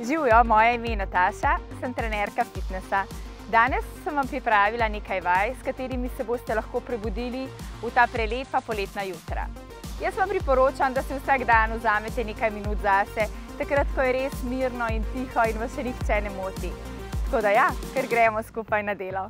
Živjo, moje ime je Nataša, sem trenerka fitnesa. Danes sem vam pripravila nekaj vaj, s katerimi se boste lahko prebudili v ta prelepa poletna jutra. Jaz vam priporočam, da si vsak dan vzamete nekaj minut zase, takrat, ko je res mirno in tiho in vas še nihče ne moti. Tako da ja, ker gremo skupaj na delo.